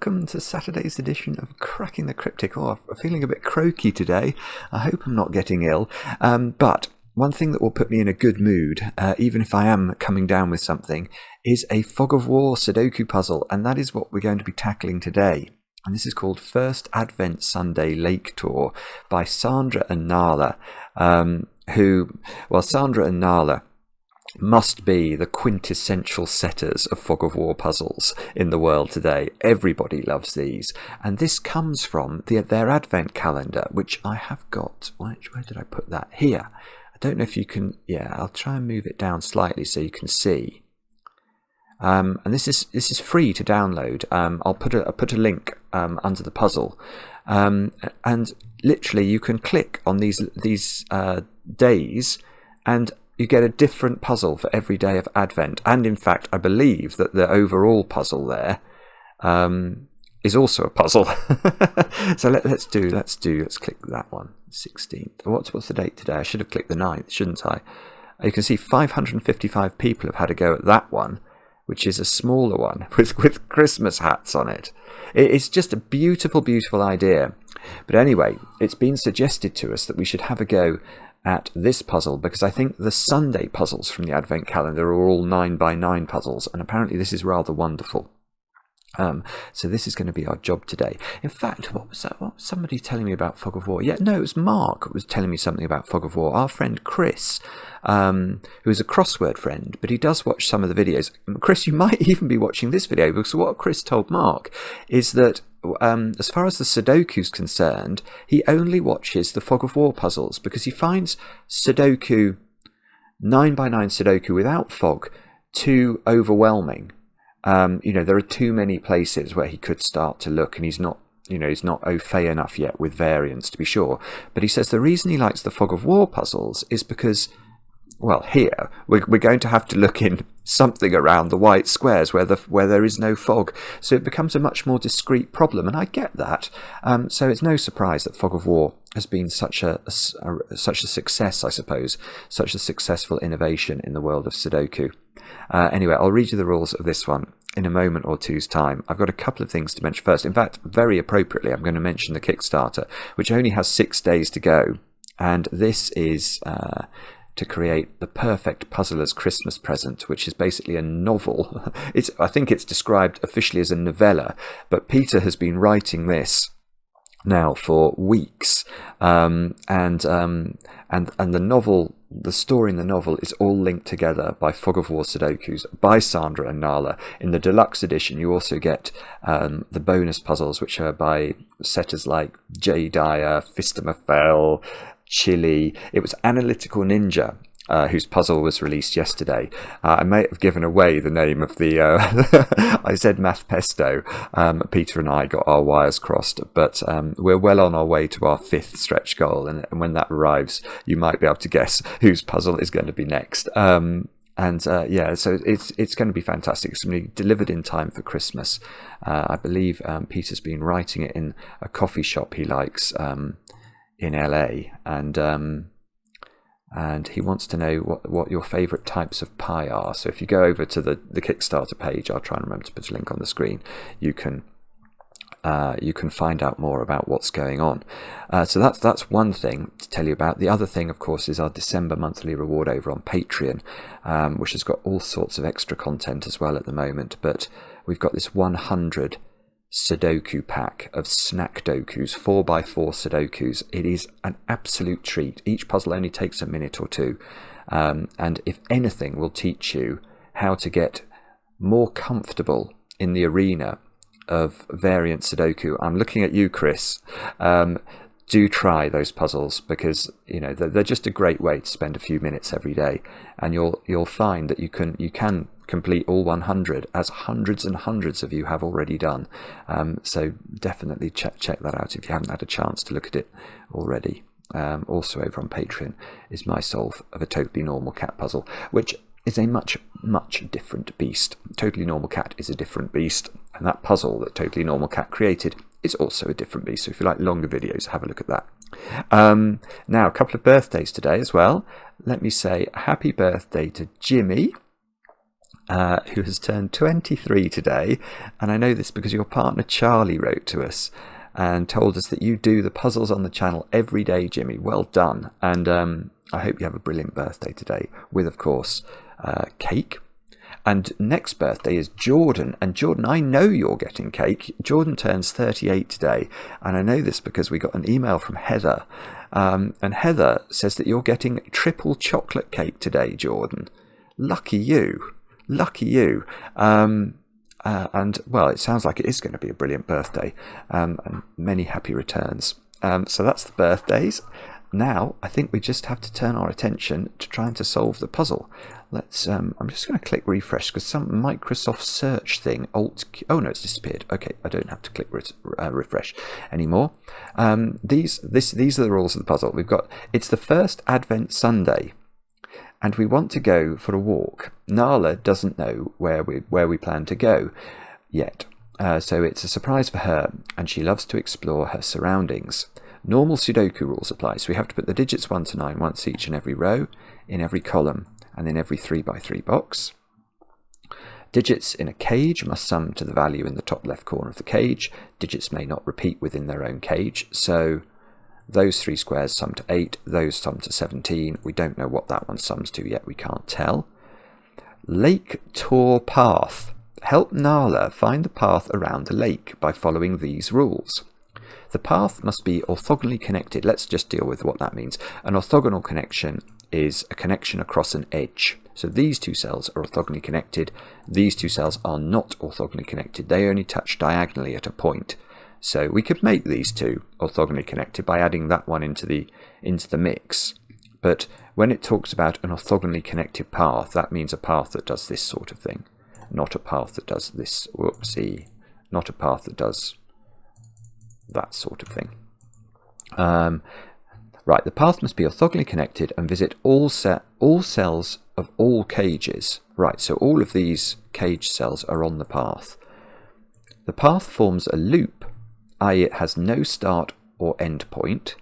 welcome to Saturday's edition of Cracking the Cryptic. Oh, I'm feeling a bit croaky today. I hope I'm not getting ill. But one thing that will put me in a good mood, even if I am coming down with something, is a Fog of War Sudoku puzzle, and that is what we're going to be tackling today. And this is called First Advent Sunday Lake Tour by Sandra and Nala, Sandra and Nala must be the quintessential setters of Fog of War puzzles in the world today. Everybody loves these, and this comes from their advent calendar, which I have got. Where did I put that? Here. I don't know if you can. Yeah, I'll try and move it down slightly so you can see. And this is free to download. I'll put a link under the puzzle, and literally you can click on these days and you get a different puzzle for every day of Advent. And in fact, I believe that the overall puzzle there is also a puzzle. So let's click that one, 16th. What's the date today? I should have clicked the 9th, shouldn't I? You can see 555 people have had a go at that one, which is a smaller one with Christmas hats on it. It's just a beautiful, beautiful idea. But anyway, it's been suggested to us that we should have a go at this puzzle, because I think the Sunday puzzles from the Advent calendar are all 9x9 puzzles, and apparently this is rather wonderful. So this is going to be our job today. In fact, what was that? What was somebody telling me about Fog of War? Yeah, no, it was Mark who was telling me something about Fog of War. Our friend Chris, who is a crossword friend, but he does watch some of the videos. Chris, you might even be watching this video, because what Chris told Mark is that as far as the Sudoku is concerned, he only watches the Fog of War puzzles because he finds Sudoku, 9x9 Sudoku without fog, too overwhelming. There are too many places where he could start to look, and he's not au fait enough yet with variants, to be sure. But he says the reason he likes the Fog of War puzzles is because, well, here we're going to have to look in something around the white squares where there is no fog, so it becomes a much more discrete problem, and I get that. So it's no surprise that Fog of War has been such a success, I suppose, such a successful innovation in the world of Sudoku. Anyway, I'll read you the rules of this one in a moment or two's time. I've got a couple of things to mention first. In fact, very appropriately, I'm going to mention the Kickstarter, which only has 6 days to go, and this is to create the perfect puzzler's Christmas present, which is basically a novel. I think it's described officially as a novella, but Peter has been writing this now for weeks, and the novel, the story in the novel, is all linked together by Fog of War Sudokus by Sandra and Nala. In the deluxe edition, you also get the bonus puzzles, which are by setters like J. Dyer, Fistamafel, Chili. It was Analytical Ninja whose puzzle was released yesterday. I may have given away the name of the I said Math Pesto. Peter and I got our wires crossed, but we're well on our way to our 5th stretch goal, and when that arrives, you might be able to guess whose puzzle is going to be next. So it's going to be fantastic. It's going to be delivered in time for Christmas. I believe Peter's been writing it in a coffee shop he likes in LA, and he wants to know what your favourite types of pie are. So if you go over to the Kickstarter page, I'll try and remember to put a link on the screen, you can find out more about what's going on. So that's one thing to tell you about. The other thing, of course, is our December monthly reward over on Patreon, which has got all sorts of extra content as well at the moment. But we've got this 100 Sudoku pack of Snackdokus, 4x4 Sudokus. It is an absolute treat. Each puzzle only takes a minute or two, and if anything will teach you how to get more comfortable in the arena of variant Sudoku. I'm looking at you, Chris. Do try those puzzles, because they're just a great way to spend a few minutes every day, and you'll find that you can complete all 100, as hundreds and hundreds of you have already done. So definitely check that out if you haven't had a chance to look at it already. Also over on Patreon is my solve of a Totally Normal Cat puzzle, which is a much, much different beast. Totally Normal Cat is a different beast, and that puzzle that Totally Normal Cat created is also a different beast. So if you like longer videos, have a look at that. Now, a couple of birthdays today as well. Let me say happy birthday to Jimmy. who has turned 23 today. And I know this because your partner Charlie wrote to us and told us that you do the puzzles on the channel every day, Jimmy. Well done. And I hope you have a brilliant birthday today with, of course, cake. And next birthday is Jordan. And Jordan, I know you're getting cake. Jordan turns 38 today. And I know this because we got an email from Heather. And Heather says that you're getting triple chocolate cake today, Jordan. Lucky you. Lucky you. And, well, it sounds like it is going to be a brilliant birthday. And many happy returns. So that's the birthdays. Now, I think we just have to turn our attention to trying to solve the puzzle. Let's. I'm just going to click refresh because some Microsoft search thing. Oh no, it's disappeared. Okay, I don't have to click refresh anymore. These are the rules of the puzzle. We've got. It's the first Advent Sunday, and we want to go for a walk. Nala doesn't know where we plan to go yet, so it's a surprise for her, and she loves to explore her surroundings. Normal Sudoku rules apply, so we have to put the digits 1 to 9 once each in every row, in every column, and in every 3x3 box. Digits in a cage must sum to the value in the top left corner of the cage. Digits may not repeat within their own cage, so those 3 squares sum to 8, those sum to 17. We don't know what that one sums to yet, we can't tell. Lake Tour Path. Help Nala find the path around the lake by following these rules. The path must be orthogonally connected. Let's just deal with what that means. An orthogonal connection is a connection across an edge. So these two cells are orthogonally connected. These two cells are not orthogonally connected. They only touch diagonally at a point. So we could make these two orthogonally connected by adding that one into the mix. But when it talks about an orthogonally connected path, that means a path that does this sort of thing, not a path that does this. Whoopsie, not a path that does that sort of thing. Right, the path must be orthogonally connected and visit all cells of all cages. Right, so all of these cage cells are on the path. The path forms a loop, i.e. it has no start or end point.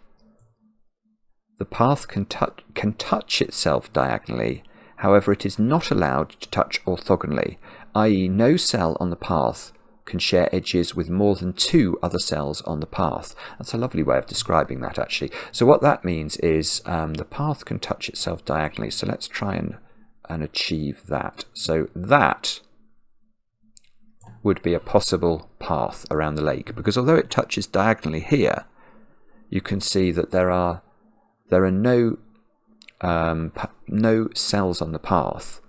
The path can touch itself diagonally, however it is not allowed to touch orthogonally, i.e. no cell on the path can share edges with more than 2 other cells on the path. That's a lovely way of describing that, actually. So what that means is the path can touch itself diagonally. So let's try and achieve that. So that would be a possible path around the lake, because although it touches diagonally here, you can see that there are no cells on the path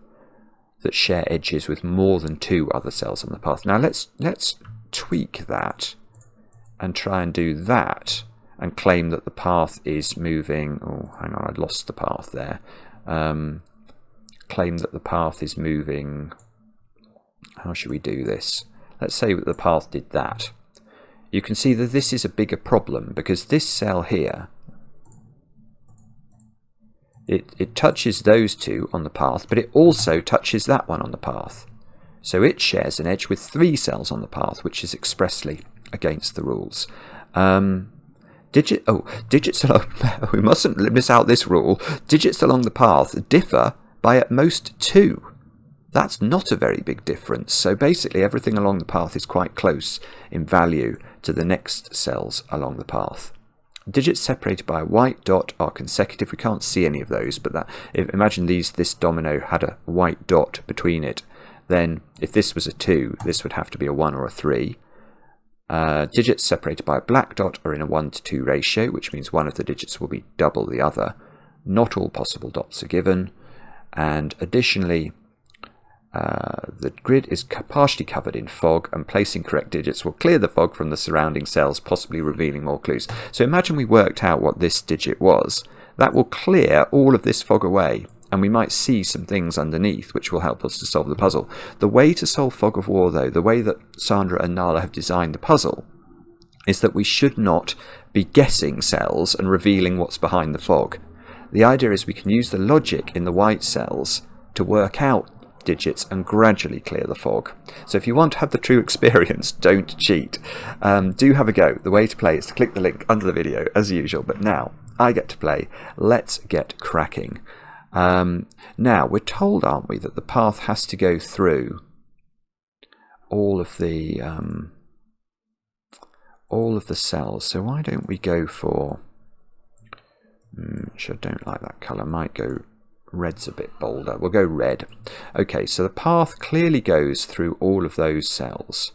that share edges with more than 2 other cells on the path. Now let's tweak that and try and do that and claim that the path is moving. Oh, hang on, I'd lost the path there. Claim that the path is moving. How should we do this? Let's say that the path did that. You can see that this is a bigger problem because this cell here, it touches those 2 on the path, but it also touches that one on the path. So it shares an edge with 3 cells on the path, which is expressly against the rules. Digits along, we mustn't miss out this rule. Digits along the path differ by at most 2. That's not a very big difference. So basically everything along the path is quite close in value to the next cells along the path. Digits separated by a white dot are consecutive. We can't see any of those, but imagine this domino had a white dot between it. Then if this was a 2, this would have to be a 1 or a 3. Digits separated by a black dot are in a 1 to 2 ratio, which means one of the digits will be double the other. Not all possible dots are given. And additionally, the grid is partially covered in fog, and placing correct digits will clear the fog from the surrounding cells, possibly revealing more clues. So imagine we worked out what this digit was. That will clear all of this fog away, and we might see some things underneath which will help us to solve the puzzle. The way to solve Fog of War, though, the way that Sandra and Nala have designed the puzzle, is that we should not be guessing cells and revealing what's behind the fog. The idea is we can use the logic in the white cells to work out digits and gradually clear the fog. So if you want to have the true experience, don't cheat. Do have a go. The way to play is to click the link under the video as usual, but now I get to play. Let's get cracking. Now, we're told, aren't we, that the path has to go through all of the cells. So why don't we go for... which I don't like that colour. Might go... red's a bit bolder. We'll go red. Okay, so the path clearly goes through all of those cells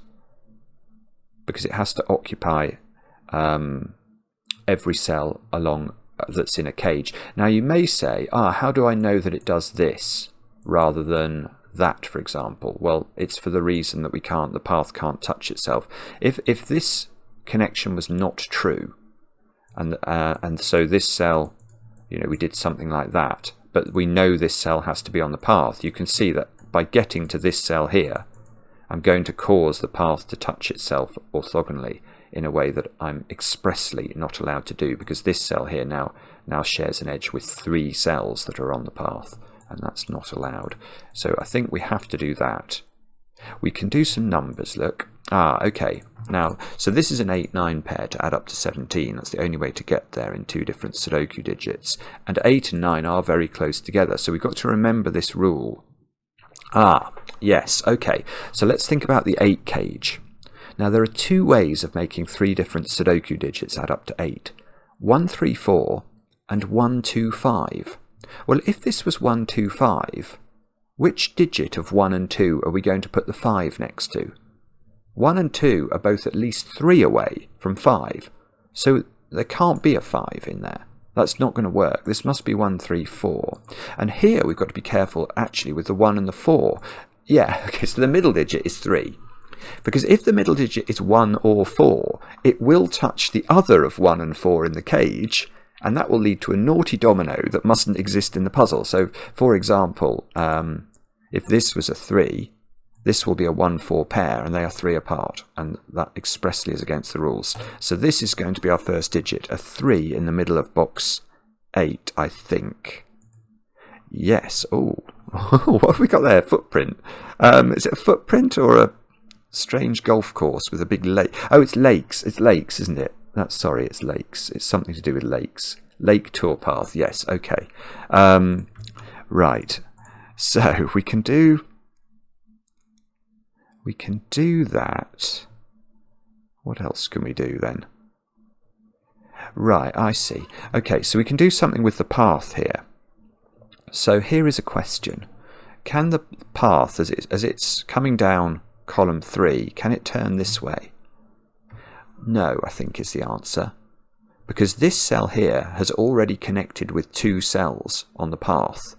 because it has to occupy every cell along that's in a cage. Now you may say, how do I know that it does this rather than that, for example? Well, it's for the reason that the path can't touch itself. If this connection was not true, and so this cell, we did something like that, but we know this cell has to be on the path, you can see that by getting to this cell here, I'm going to cause the path to touch itself orthogonally in a way that I'm expressly not allowed to do, because this cell here now shares an edge with 3 cells that are on the path, and that's not allowed. So I think we have to do that. We can do some numbers, look. Okay. Now, so this is an 8-9 pair to add up to 17. That's the only way to get there in 2 different Sudoku digits. And 8 and 9 are very close together, so we've got to remember this rule. Yes, okay. So let's think about the 8 cage. Now, there are 2 ways of making 3 different Sudoku digits add up to 8. 1, 3, 4 and 1, 2, 5. Well, if this was 1, 2, 5, which digit of 1 and 2 are we going to put the 5 next to? 1 and 2 are both at least 3 away from 5, so there can't be a 5 in there. That's not going to work. This must be 1, 3, 4. And here we've got to be careful actually with the 1 and the 4. Yeah, okay, so the middle digit is 3. Because if the middle digit is 1 or 4, it will touch the other of 1 and 4 in the cage, and that will lead to a naughty domino that mustn't exist in the puzzle. So, for example, if this was a 3, this will be a 1-4 pair, and they are 3 apart, and that expressly is against the rules. So this is going to be our first digit, a 3 in the middle of box 8, I think. Yes. Oh, what have we got there? Footprint. Is it a footprint or a strange golf course with a big lake? Oh, it's lakes. It's lakes, isn't it? Sorry, it's lakes. It's something to do with lakes. Lake tourpath. Yes. Okay. Right. So we can do that. What else can we do then? Right, I see. Okay, so we can do something with the path here. So here is a question. Can the path, as it's coming down column 3, can it turn this way? No, I think is the answer. Because this cell here has already connected with 2 cells on the path.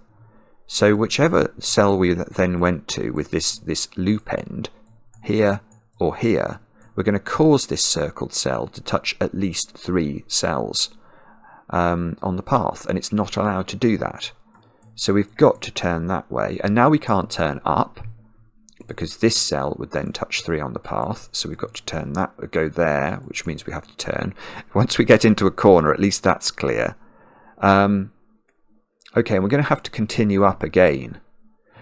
So whichever cell we then went to with this loop end, here or here, we're going to cause this circled cell to touch at least 3 cells on the path, and it's not allowed to do that. So we've got to turn that way, and now we can't turn up, because this cell would then touch 3 on the path, so we've got to turn that, go there, which means we have to turn. Once we get into a corner, at least that's clear. Okay, and we're going to have to continue up again,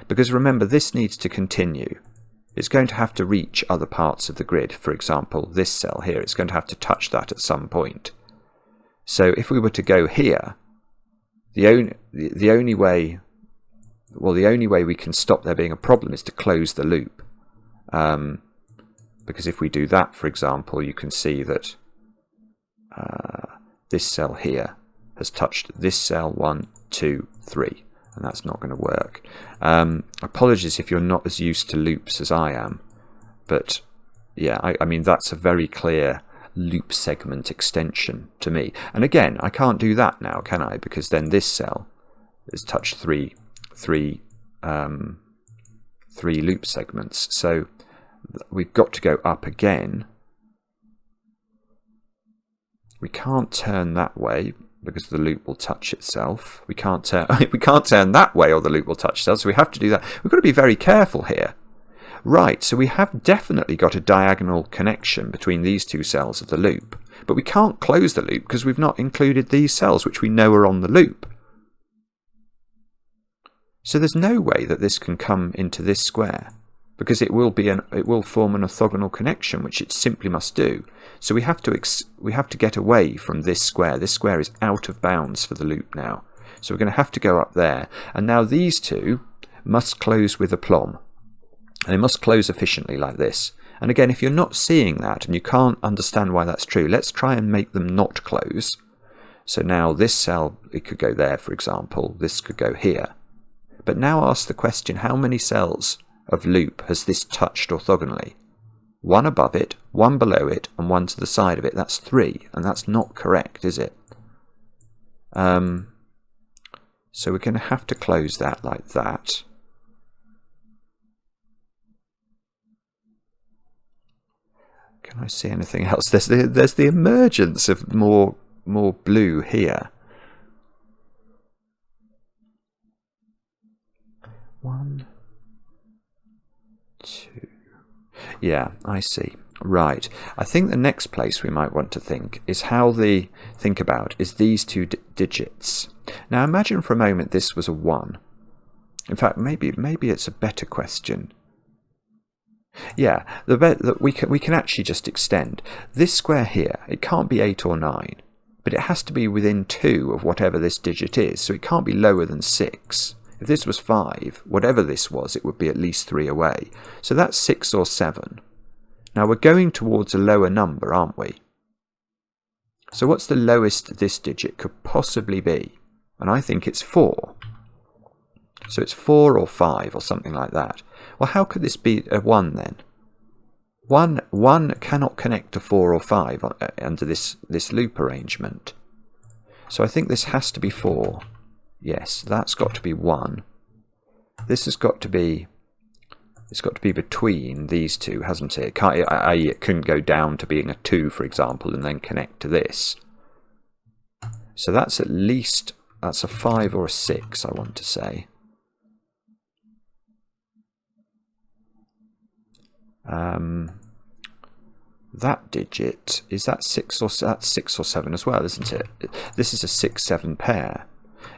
because remember, this needs to continue. It's going to have to reach other parts of the grid. For example, this cell here, it's going to have to touch that at some point. So if we were to go here, the only way we can stop there being a problem is to close the loop. Because if we do that, for example, you can see that this cell here has touched this cell 1, 2, 3, and that's not going to work. Apologies if you're not as used to loops as I am, but yeah, I mean that's a very clear loop segment extension to me. And again, I can't do that now, can I? Because then this cell has touched three loop segments, so we've got to go up again. We can't turn that way because the loop will touch itself. We can't turn that way or the loop will touch itself, so we have to do that. We've got to be very careful here. Right, so we have definitely got a diagonal connection between these 2 cells of the loop, but we can't close the loop because we've not included these cells which we know are on the loop. So there's no way that this can come into this square, because it will form an orthogonal connection, which it simply must do. So we have to get away from this square. This square is out of bounds for the loop now. So we're going to have to go up there. And now these two must close with aplomb. And they must close efficiently like this. And again, if you're not seeing that and you can't understand why that's true, let's try and make them not close. So now this cell, it could go there, for example. This could go here. But now ask the question, how many cells of loop has this touched orthogonally? One above it, one below it, and one to the side of it. That's 3, and that's not correct, is it? So we're going to have to close that like that. Can I see anything else? There's the emergence of more blue here. 1, 2. Yeah, I see. Right. I think the next place we might want to think is think about these two digits. Now imagine for a moment this was a 1. In fact, maybe it's a better question. Yeah, we can actually just extend this square here. It can't be 8 or 9, but it has to be within 2 of whatever this digit is, so it can't be lower than 6. If this was 5, whatever this was, it would be at least 3 away. So that's 6 or 7. Now we're going towards a lower number, aren't we? So what's the lowest this digit could possibly be? And I think it's 4. So it's 4 or 5 or something like that. Well, how could this be a 1 then? 1 cannot connect to 4 or 5 under this loop arrangement. So I think this has to be 4. Yes, that's got to be 1. This has got to be... It's got to be between these two, hasn't it? It couldn't go down to being a 2, for example, and then connect to this. So that's at least... That's a 5 or a 6, I want to say. That digit, is that 6 or that's 6 or 7 as well, isn't it? This is a 6-7 pair.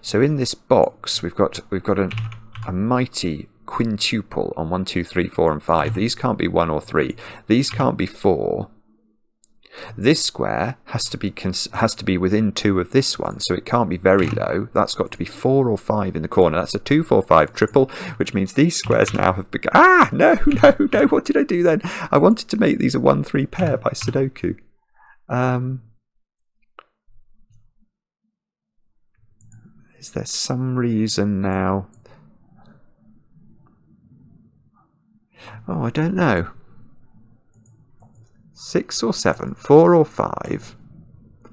So in this box we've got a mighty quintuple on 1, 2, 3, 4 and 5. These can't be 1 or 3. These can't be 4. This square has to be within 2 of this one, so it can't be very low. That's got to be 4 or 5 in the corner. That's a 2, 4, 5 triple, which means these squares now have begun. Ah, no! What did I do then? I wanted to make these a 1, 3 pair by Sudoku. Is there some reason now? Oh, I don't know. 6 or 7, 4 or 5. I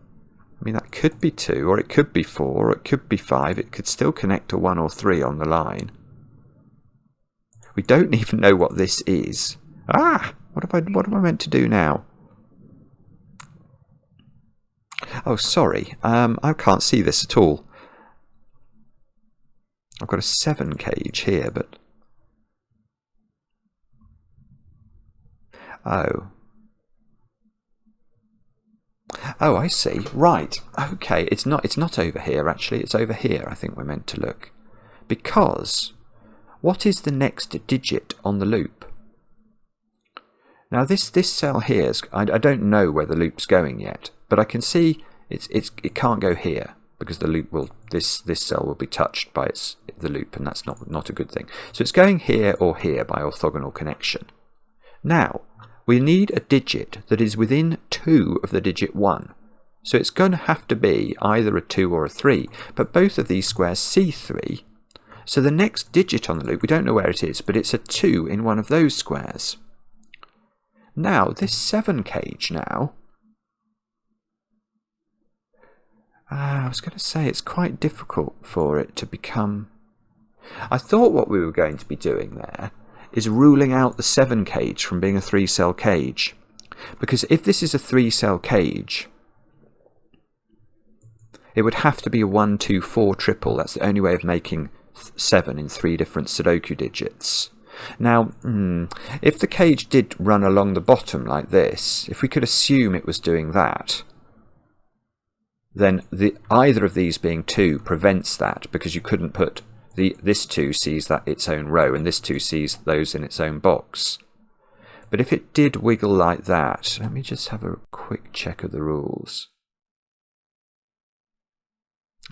mean, that could be 2, or it could be 4, or it could be 5. It could still connect to 1 or 3 on the line. We don't even know what this is. Ah! What am I meant to do now? Oh, sorry. I can't see this at all. I've got a 7 cage here, but... Oh, I see. Right. Okay, it's not over here actually. It's over here I think we're meant to look. Because what is the next digit on the loop? Now this cell here, I don't know where the loop's going yet, but I can see it can't go here because the loop will this cell will be touched by the loop, and that's not a good thing. So it's going here or here by orthogonal connection. Now we need a digit that is within 2 of the digit 1. So it's going to have to be either a 2 or a 3, but both of these squares see 3. So the next digit on the loop, we don't know where it is, but it's a 2 in one of those squares. Now, this 7 cage now, I was going to say it's quite difficult for it to become... I thought what we were going to be doing there is ruling out the 7 cage from being a 3-cell cage. Because if this is a 3-cell cage, it would have to be a 1, 2, 4 triple. That's the only way of making 7 in 3 different Sudoku digits. Now, if the cage did run along the bottom like this, if we could assume it was doing that, then either of these being 2 prevents that, because you couldn't put... this 2 sees that its own row, and this 2 sees those in its own box. But if it did wiggle like that, let me just have a quick check of the rules.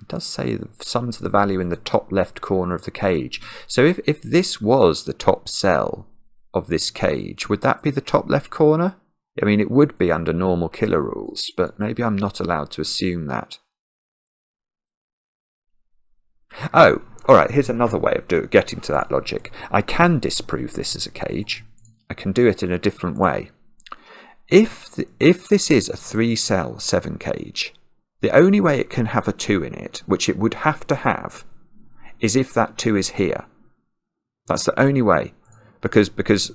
It does say sums the value in the top left corner of the cage. So if this was the top cell of this cage, would that be the top left corner? I mean, it would be under normal killer rules, but maybe I'm not allowed to assume that. Oh, alright, here's another way of getting to that logic. I can disprove this as a cage. I can do it in a different way. If this is a 3-cell 7 cage, the only way it can have a 2 in it, which it would have to have, is if that 2 is here. That's the only way. Because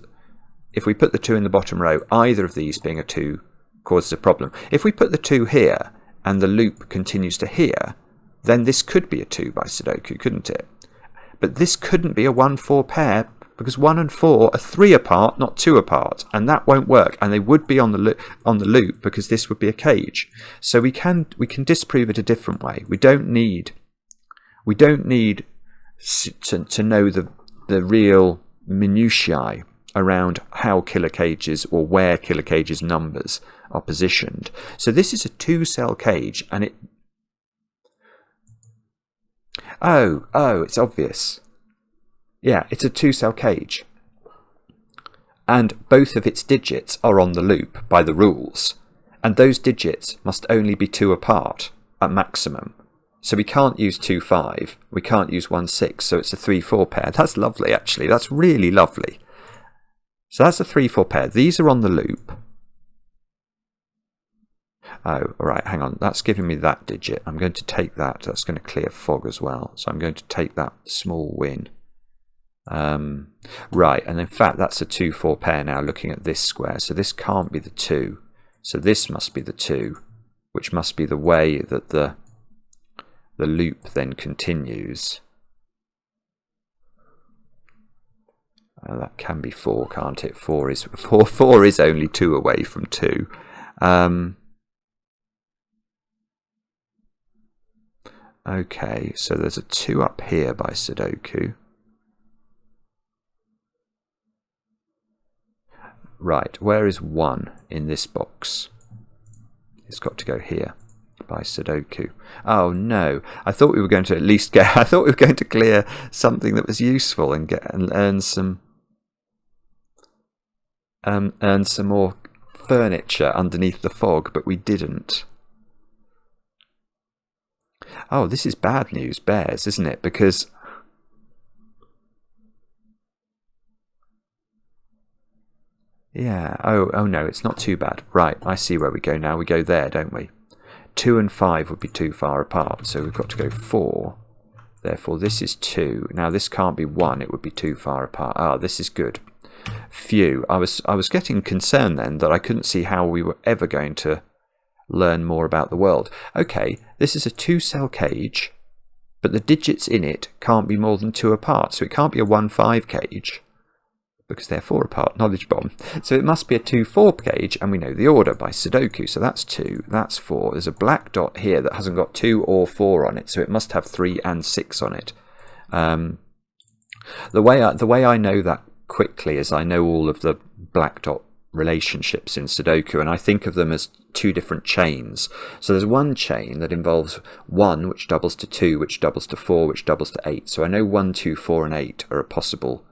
if we put the 2 in the bottom row, either of these being a 2 causes a problem. If we put the 2 here and the loop continues to here, then this could be a 2 by Sudoku, couldn't it? But this couldn't be a 1-4 pair, because 1 and 4 are 3 apart, not 2 apart, and that won't work. And they would be on the loop because this would be a cage. So we can disprove it a different way. We don't need to know the real minutiae around how killer cages or where killer cages numbers are positioned. So this is a 2-cell cage, and it. Oh, it's obvious. Yeah, it's a 2-cell cage. And both of its digits are on the loop by the rules. And those digits must only be 2 apart at maximum. So we can't use 2-5, we can't use 1-6, so it's a 3-4 pair. That's lovely, actually. That's really lovely. So that's a 3-4 pair. These are on the loop. Oh, all right, hang on. That's giving me that digit. I'm going to take that. That's going to clear fog as well. So I'm going to take that small win. Right, and in fact, that's a 2-4 pair now looking at this square. So this can't be the 2. So this must be the 2, which must be the way that the loop then continues. That can be 4, can't it? 4 is only 2 away from 2. Okay, so there's a 2 up here by Sudoku. Right, where is 1 in this box? It's got to go here by Sudoku. Oh no, I thought we were going to at least get. I thought we were going to clear something that was useful and earn some more furniture underneath the fog, but we didn't. Oh, this is bad news, bears, isn't it? Because yeah. Oh no, it's not too bad. Right, I see where we go now. We go there, don't we? 2 and 5 would be too far apart, so we've got to go 4. Therefore, this is 2. Now, this can't be 1. It would be too far apart. Ah, this is good. Phew. I was getting concerned then that I couldn't see how we were ever going to learn more about the world. Okay, this is a 2-cell cage, but the digits in it can't be more than 2 apart, so it can't be a 1-5 cage because they're 4 apart. Knowledge bomb. So it must be a 2-4 cage, and we know the order by Sudoku. So that's 2, that's 4. There's a black dot here that hasn't got 2 or 4 on it, so it must have 3 and 6 on it. The way I know that quickly is I know all of the black dot relationships in Sudoku, and I think of them as 2 different chains. So there's one chain that involves 1, which doubles to 2, which doubles to 4, which doubles to 8. So I know 1, 2, 4, and 8 are a possible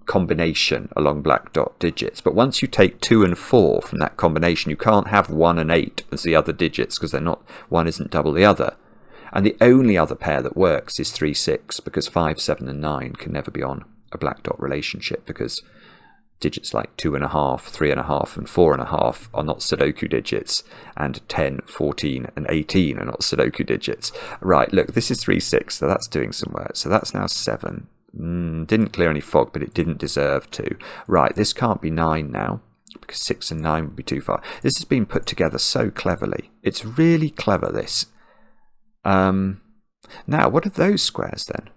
combination along black dot digits. But once you take 2 and 4 from that combination, you can't have 1 and 8 as the other digits because they're not. One isn't double the other. And the only other pair that works is 3, 6, because 5, 7, and 9 can never be on a black dot relationship because digits like 2.5, 3.5, and 4.5 are not Sudoku digits, and 10, 14, and 18 are not Sudoku digits. Right, look, this is 3, 6, so that's doing some work. So that's now 7. Didn't clear any fog, but it didn't deserve to. Right, this can't be 9 now, because 6 and 9 would be too far. This has been put together so cleverly. It's really clever, this. Now, what are those squares then?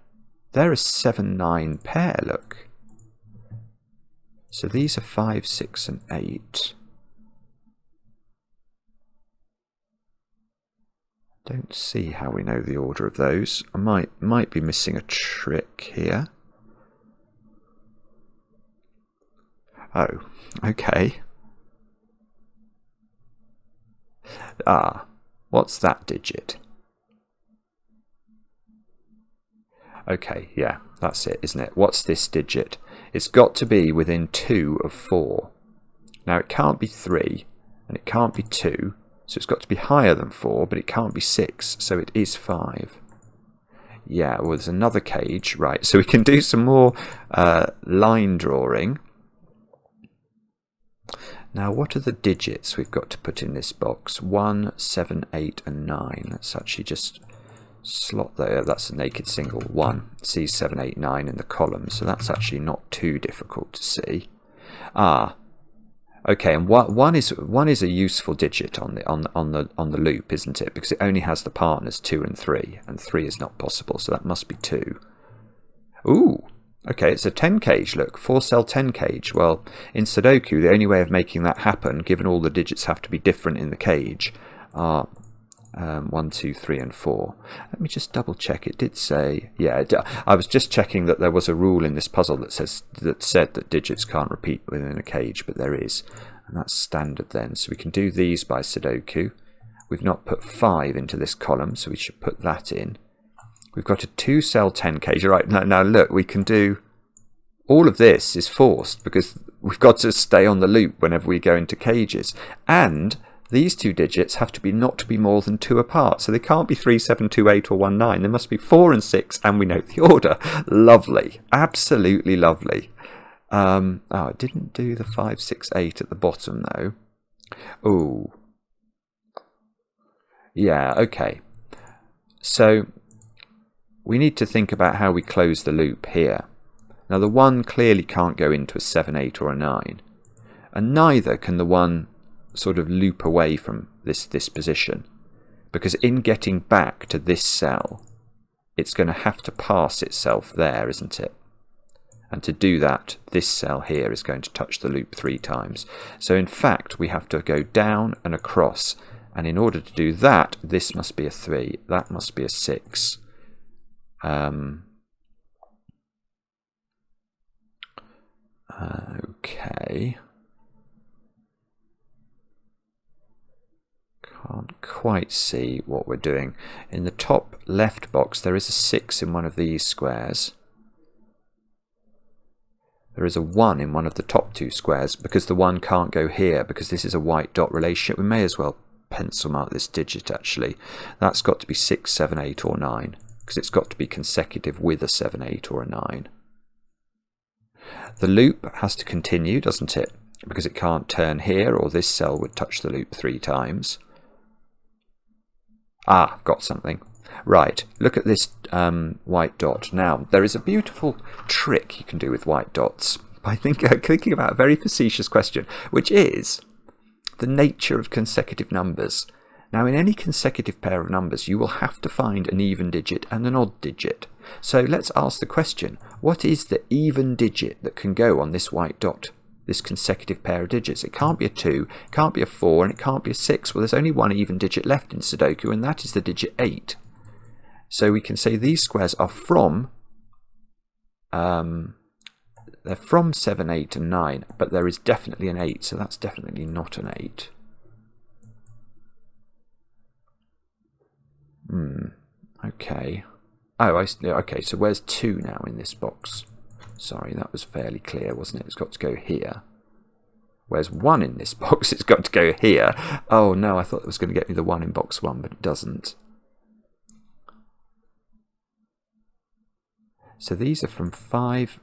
They're a 7, 9 pair, look. So these are 5, 6, and 8. Don't see how we know the order of those. I might be missing a trick here. Oh, okay. Ah, What's that digit? Okay, yeah, that's it, isn't it? What's this digit? It's got to be within 2 of 4. Now, it can't be 3, and it can't be 2, so it's got to be higher than 4, but it can't be 6, so it is 5. Yeah, well, there's another cage, right, so we can do some more line drawing. Now, what are the digits we've got to put in this box? 1, 7, 8, and 9. Let's actually just slot there. That's a naked single 1. See 7, 8, 9 in the column, so that's actually not too difficult to see. Okay, and one is a useful digit on the loop, isn't it? Because it only has the partners 2 and 3, and 3 is not possible, so that must be 2. Ooh, okay, it's a 10 cage. Look, 4-cell 10 cage. Well, in Sudoku, the only way of making that happen, given all the digits have to be different in the cage, are 1, 2, 3, and 4. Let me just double check. It did say, yeah. I was just checking that there was a rule in this puzzle that said that digits can't repeat within a cage, but there is, and that's standard then. So we can do these by Sudoku. We've not put 5 into this column, so we should put that in. We've got a 2-cell 10 cage. All right, now look, we can do all of this is forced because we've got to stay on the loop whenever we go into cages, and these two digits have to be not to be more than 2 apart. So they can't be 3, 7, 2, 8 or 1, 9. They must be 4 and 6, and we note the order. Lovely. Absolutely lovely. I didn't do the 5, 6, 8 at the bottom, though. Oh. Yeah, okay. So we need to think about how we close the loop here. Now, the 1 clearly can't go into a 7, 8 or a 9. And neither can the 1 sort of loop away from this position, because in getting back to this cell it's going to have to pass itself there, isn't it? And to do that, this cell here is going to touch the loop 3 times. So in fact we have to go down and across, and in order to do that, this must be a 3, that must be a 6. Okay. Can't quite see what we're doing. In the top left box there is a 6 in one of these squares. There is a 1 in one of the top 2 squares, because the 1 can't go here because this is a white dot relationship. We may as well pencil mark this digit actually. That's got to be 6, 7, 8 or 9, because it's got to be consecutive with a 7, 8 or a 9. The loop has to continue, doesn't it? Because it can't turn here, or this cell would touch the loop 3 times. Ah, got something. Right, look at this white dot. Now, there is a beautiful trick you can do with white dots by thinking about a very facetious question, which is the nature of consecutive numbers. Now, in any consecutive pair of numbers, you will have to find an even digit and an odd digit. So let's ask the question, what is the even digit that can go on this white dot? This consecutive pair of digits. It can't be a 2, it can't be a 4, and it can't be a 6. Well, there's only one even digit left in Sudoku, and that is the digit 8. So we can say these squares are from they're from 7, 8, and 9, but there is definitely an 8, so that's definitely not an 8. Okay. Oh, okay, so where's 2 now in this box? Sorry, that was fairly clear, wasn't it? It's got to go here. Where's 1 in this box? It's got to go here. Oh no, I thought it was going to get me the 1 in box 1, but it doesn't. So these are from 5,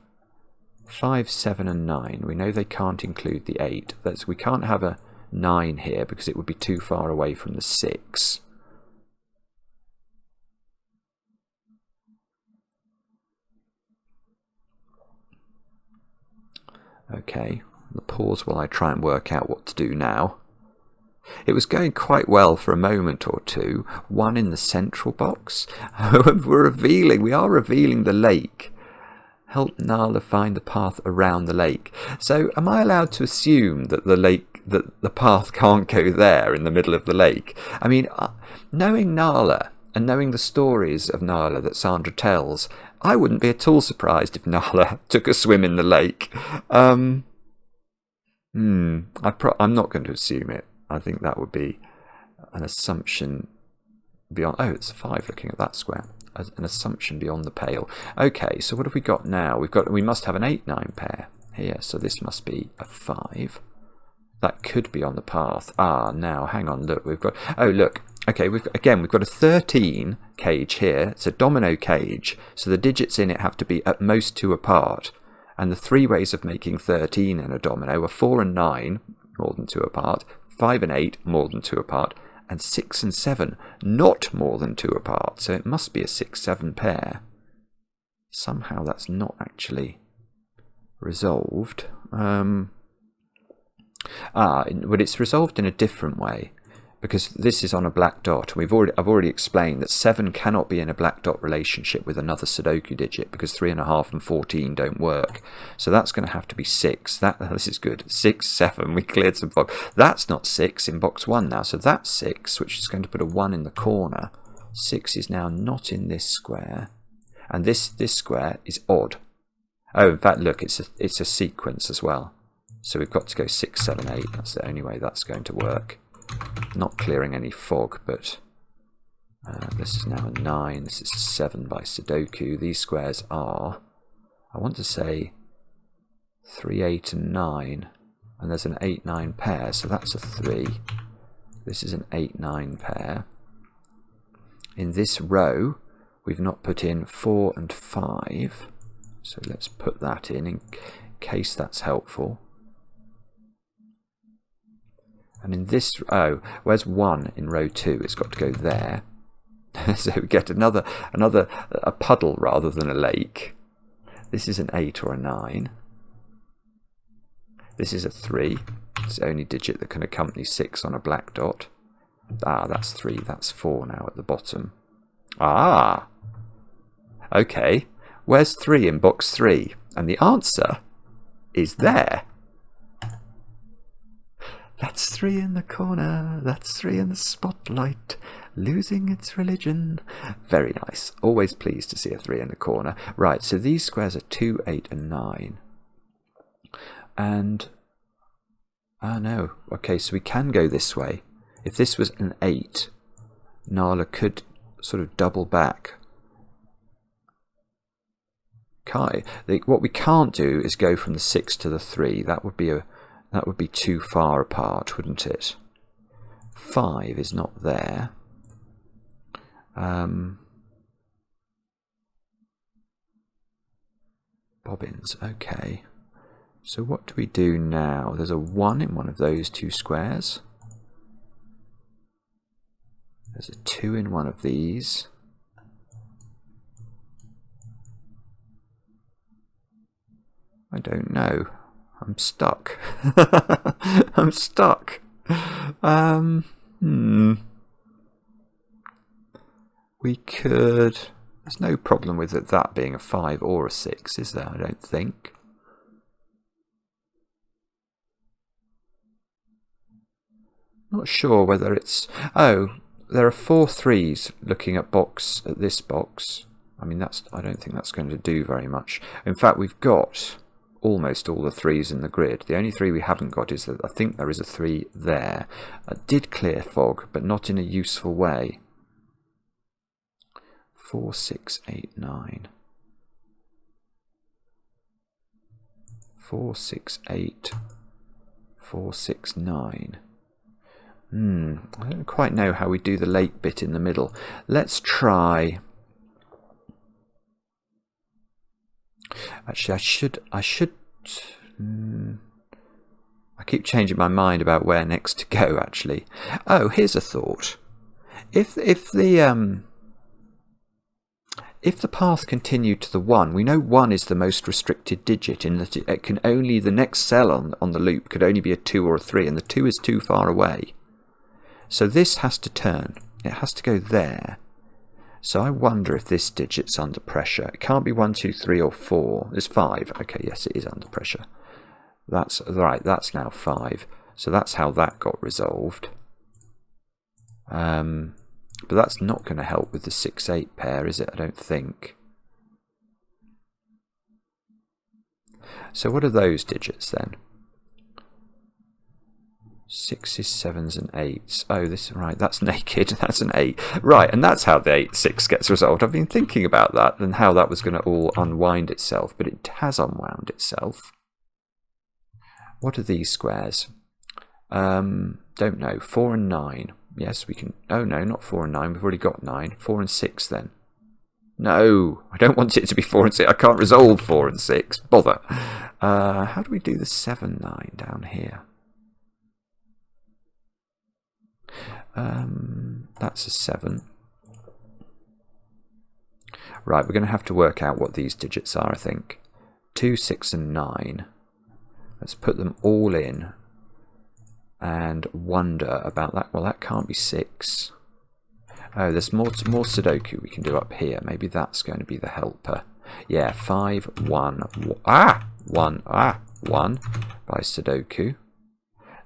7, and 9. We know they can't include the 8. We can't have a 9 here because it would be too far away from the 6. Okay, pause while I try and work out what to do now. It was going quite well for a moment or two. 1 in the central box. We are revealing the lake. Help Nala find the path around the lake. So am I allowed to assume that the path can't go there in the middle of the lake? I mean, knowing Nala and knowing the stories of Nala that Sandra tells, I wouldn't be at all surprised if Nala took a swim in the lake. I'm not going to assume it. I think that would be an assumption beyond. Oh, it's a 5 looking at that square. An assumption beyond the pale. Okay, so what have we got now? We must have an 8-9 pair here, so this must be a 5. That could be on the path. Ah, now hang on, look, we've got. Oh, look. Okay, we've got a 13 cage here. It's a domino cage, so the digits in it have to be at most 2 apart. And the 3 ways of making 13 in a domino are 4 and 9, more than 2 apart, 5 and 8, more than 2 apart, and 6 and 7, not more than 2 apart. So it must be a 6-7 pair. Somehow that's not actually resolved. But it's resolved in a different way, because this is on a black dot. I've already explained that 7 cannot be in a black dot relationship with another Sudoku digit, because 3.5 and 14 don't work. So that's going to have to be 6. This is good. 6, 7. We cleared some fog. That's not 6 in box 1 now. So that's 6, which is going to put a 1 in the corner. 6 is now not in this square, and this square is odd. Oh, in fact, look, it's a sequence as well. So we've got to go 6, 7, 8. That's the only way that's going to work. Not clearing any fog, but this is now a 9. This is a 7 by Sudoku. These squares are, I want to say, 3, 8, and 9. And there's an 8, 9 pair, so that's a 3. This is an 8, 9 pair. In this row, we've not put in 4 and 5. So let's put that in case that's helpful. And in this, oh, where's 1 in row 2? It's got to go there. So we get a puddle rather than a lake. This is an 8 or a 9. This is a 3. It's the only digit that can accompany 6 on a black dot. Ah, that's 3. That's 4 now at the bottom. Ah! Okay. Where's 3 in box 3? And the answer is there. That's 3 in the corner, that's 3 in the spotlight, losing its religion. Very nice. Always pleased to see a 3 in the corner. Right, so these squares are 2, 8, and 9. And, oh no, okay, so we can go this way. If this was an 8, Nala could sort of double back. What we can't do is go from the 6 to the 3. That would be too far apart, wouldn't it? 5 is not there. Bobbins, okay. So what do we do now? There's a 1 in one of those 2 squares. There's a 2 in one of these. I don't know. I'm stuck. I'm stuck. We could... There's no problem with that being a 5 or a 6, is there? I don't think. Not sure whether it's... Oh, there are 4 3s looking at this box. I mean, I don't think that's going to do very much. In fact, we've got almost all the 3s in the grid. The only 3 we haven't got is that I think there is a 3 there. I did clear fog, but not in a useful way. 4, 6, 8, 9. 4, 6, 8. 4, 6, 9. I don't quite know how we do the lake bit in the middle. Let's try... Actually, I should. I keep changing my mind about where next to go. Actually, oh, here's a thought. If the path continued to the 1, we know 1 is the most restricted digit in that it can only, the next cell on the loop could only be a 2 or a 3, and the 2 is too far away. So this has to turn. It has to go there. So I wonder if this digit's under pressure. It can't be 1, 2, 3, or 4. There's 5. Okay, yes, it is under pressure. That's right. That's now 5. So that's how that got resolved. But that's not going to help with the 6, 8 pair, is it? I don't think. So what are those digits then? Sixes, sevens, and eights. Oh, this right. That's naked. That's an 8. Right, and that's how the 8-6 gets resolved. I've been thinking about that and how that was going to all unwind itself, but it has unwound itself. What are these squares? Don't know. 4 and 9. Yes, we can. Oh no, not 4 and 9. We've already got 9. 4 and 6 then. No, I don't want it to be 4 and 6. I can't resolve 4 and 6. Bother. How do we do the 7, 9 down here? That's a 7. Right, we're going to have to work out what these digits are, I think. 2, 6, and 9. Let's put them all in and wonder about that. Well, that can't be 6. Oh, there's more Sudoku we can do up here. Maybe that's going to be the helper. Yeah, 5, 1, 1 by Sudoku.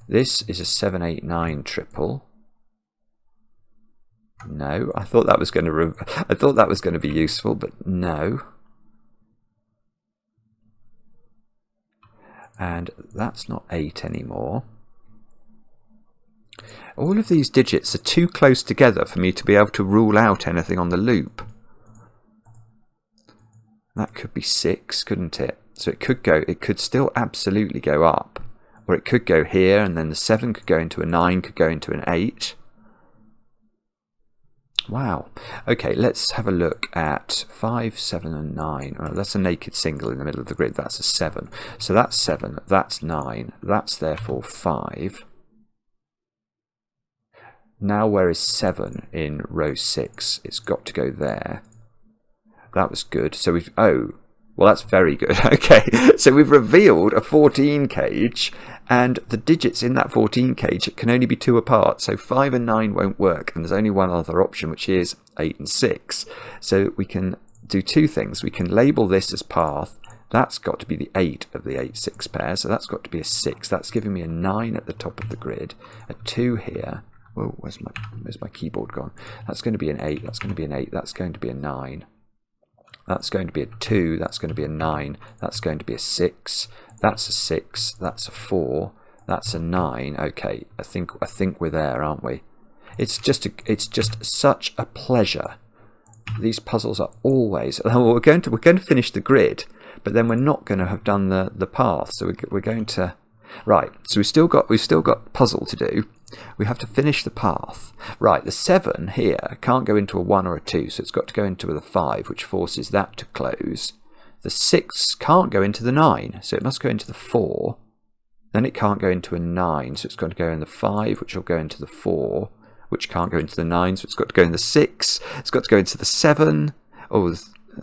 This is a 7, 8, 9 triple. No, I thought that was going to be useful, but no. And that's not 8 anymore. All of these digits are too close together for me to be able to rule out anything on the loop. That could be 6, couldn't it? So it could still absolutely go up. Or it could go here, and then the 7 could go into a 9, could go into an 8. Wow. Okay, let's have a look at 5, 7, and 9. Oh, that's a naked single in the middle of the grid. That's a 7. So that's 7. That's 9. That's therefore 5. Now where is 7 in row 6? It's got to go there. That was good. So we've... Oh, well, that's very good. Okay, so we've revealed a 14 cage, and the digits in that 14 cage can only be 2 apart. So 5 and 9 won't work, and there's only one other option, which is 8 and 6. So we can do 2 things. We can label this as path. That's got to be the 8 of the 8-6 pair, so that's got to be a 6. That's giving me a 9 at the top of the grid, a 2 here. Whoa, where's my keyboard gone? That's going to be an 8, that's going to be an 8, that's going to be a 9. That's going to be a 2, that's going to be a 9, that's going to be a 6, that's a 6, that's a 4, that's a 9. Okay, I think we're there, aren't we? It's just such a pleasure. These puzzles are always... Well, we're going to finish the grid, but then we're not going to have done the path. So we're going to... Right, so we've still got puzzle to do. We have to finish the path. Right, the 7 here can't go into a 1 or a 2, so it's got to go into the 5, which forces that to close. The 6 can't go into the 9, so it must go into the 4. Then it can't go into a 9, so it's got to go in the 5, which will go into the 4, which can't go into the 9, so it's got to go in the 6. It's got to go into the 7. Oh,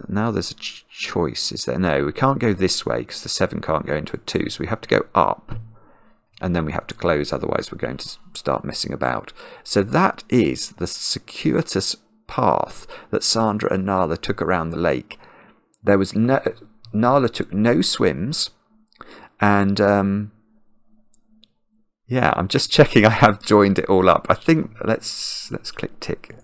now there's a choice, is there? No, we can't go this way because the 7 can't go into a 2, so we have to go up. And then we have to close, otherwise we're going to start messing about. So that is the circuitous path that Sandra and Nala took around the lake. There was Nala took no swims, and yeah, I'm just checking I have joined it all up. I think let's click tick.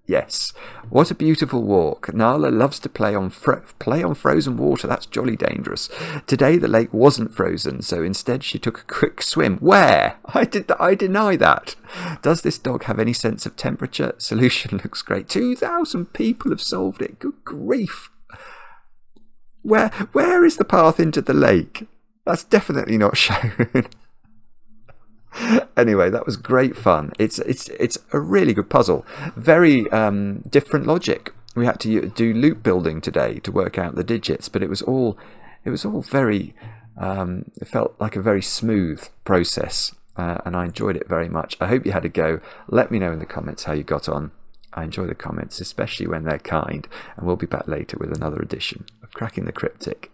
Yes. What a beautiful walk. Nala loves to play on frozen water. That's jolly dangerous. Today the lake wasn't frozen, so instead she took a quick swim. Where? I deny that. Does this dog have any sense of temperature? Solution looks great. 2,000 people have solved it. Good grief. Where is the path into the lake? That's definitely not shown. Anyway, that was great fun. It's a really good puzzle. Very different logic. We had to do loop building today to work out the digits, but it was all very. It felt like a very smooth process, and I enjoyed it very much. I hope you had a go. Let me know in the comments how you got on. I enjoy the comments, especially when they're kind, and we'll be back later with another edition of Cracking the Cryptic.